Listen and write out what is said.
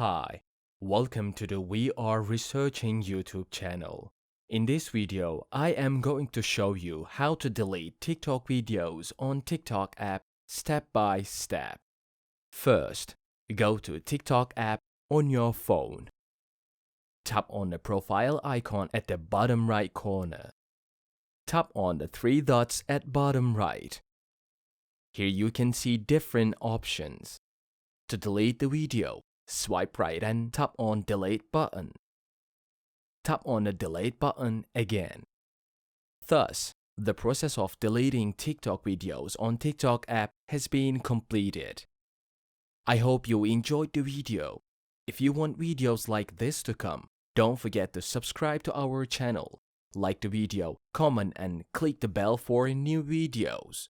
Hi, welcome to the We Are Researching YouTube channel. In this video, I am going to show you how to delete TikTok videos on TikTok app step by step. First, go to TikTok app on your phone. Tap on the profile icon at the bottom right corner. Tap on the three dots at bottom right. Here you can see different options. To delete the video, swipe right and tap on Delete button. Tap on the Delete button again. Thus, the process of deleting TikTok videos on TikTok app has been completed. I hope you enjoyed the video. If you want videos like this to come, don't forget to subscribe to our channel, like the video, comment and click the bell for new videos.